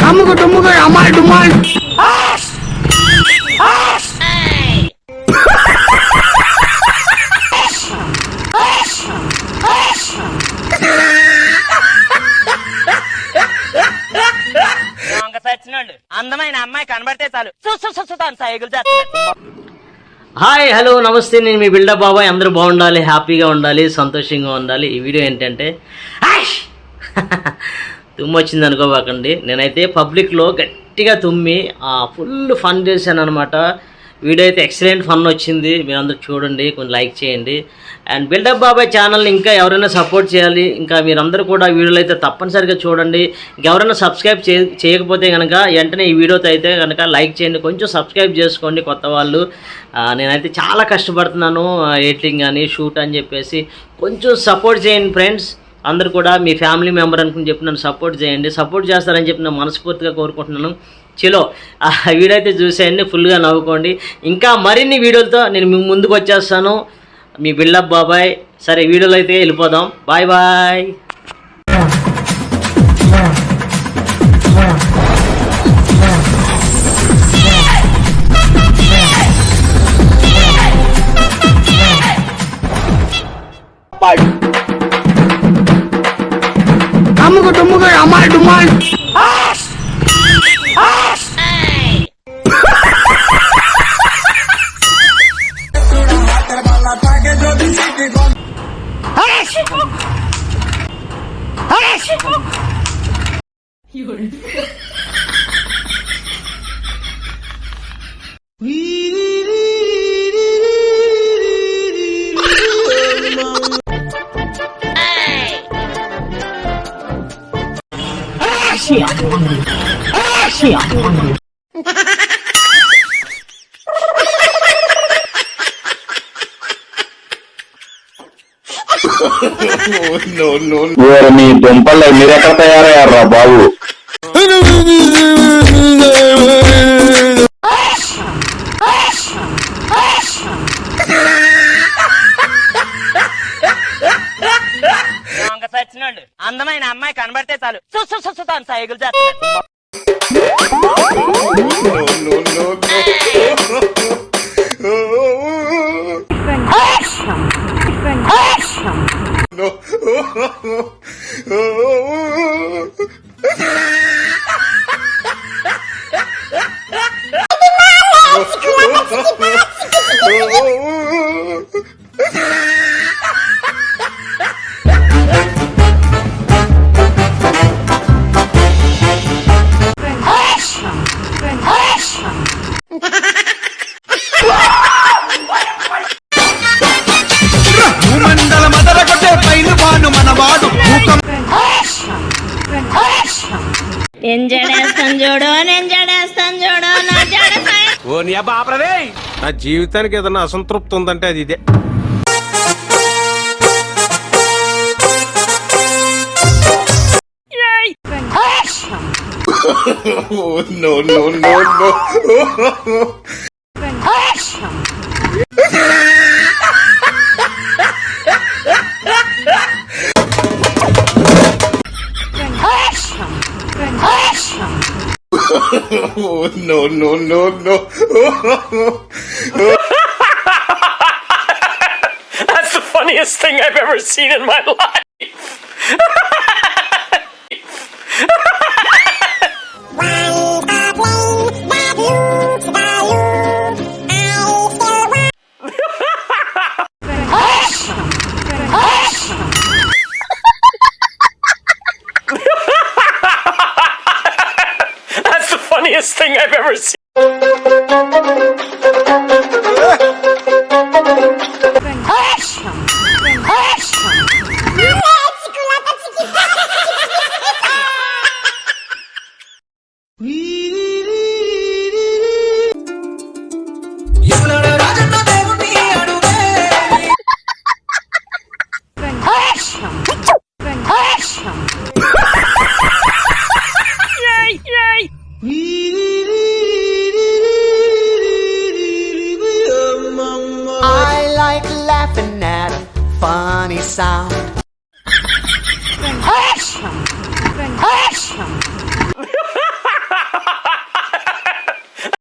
అమ్ముకు డుమ్ముకు అమ్మాయి డుమ్మాయి. అందమైన అమ్మాయి కనబడితే చాలు సైకిల్ చేస్తాను. హాయ్ హలో నమస్తే, నేను మీ బిల్డప్ బాబాయ్. అందరూ బాగుండాలి, హ్యాపీగా ఉండాలి, సంతోషంగా ఉండాలి. ఈ వీడియో ఏంటంటే తుమ్ము వచ్చింది అనుకోబాకండి. నేనైతే పబ్లిక్లో గట్టిగా తుమ్మి ఫుల్ ఫన్ చేశాను అనమాట. వీడియో అయితే ఎక్సలెంట్ ఫన్ వచ్చింది. మీరందరూ చూడండి, కొంచెం లైక్ చేయండి. అండ్ బిల్డప్ బాబాయ్ ఛానల్ని ఇంకా ఎవరైనా సపోర్ట్ చేయాలి, ఇంకా మీరందరూ కూడా వీడియోలు అయితే తప్పనిసరిగా చూడండి. ఇంకెవరైనా సబ్స్క్రైబ్ చేయకపోతే కనుక వెంటనే ఈ వీడియోతో అయితే కనుక లైక్ చేయండి, కొంచెం సబ్స్క్రైబ్ చేసుకోండి కొత్త వాళ్ళు. నేనైతే చాలా కష్టపడుతున్నాను ఎడిటింగ్ అని షూట్ అని చెప్పేసి. కొంచెం సపోర్ట్ చేయండి ఫ్రెండ్స్. అందరూ కూడా మీ ఫ్యామిలీ మెంబర్ అనుకుని చెప్పి నన్ను సపోర్ట్ చేయండి. సపోర్ట్ చేస్తారని చెప్పి నేను మనస్ఫూర్తిగా కోరుకుంటున్నాను. చలో ఆ వీడియో అయితే చూసేయండి, ఫుల్గా నవ్వుకోండి. ఇంకా మరిన్ని వీడియోలతో నేను మీ ముందుకు వచ్చేస్తాను, మీ బిల్డప్ బాబాయ్. సరే వీడియోలో అయితే వెళ్ళిపోదాం. Bye bye. అమ్ముకు డుమ్ముకు అమ్మాయి డుమ్మాయి. మీ దుంపల్లో మీరెక్కడ తయారయ్యారా బాబు? అందమైన అమ్మాయి కనబడితే చాలు సైకిల్ చేస్తాను. నేను జడేస్తాను చూడు, నేను జడేస్తాను చూడు, నా జడ ఓ నీ బాపరదే. నా జీవితానికి ఏదన్నా అసంతృప్తి ఉందంటే అది ఇదే. No. That's the funniest thing I've ever seen in my life. That's the funniest thing I've ever seen. funny sound.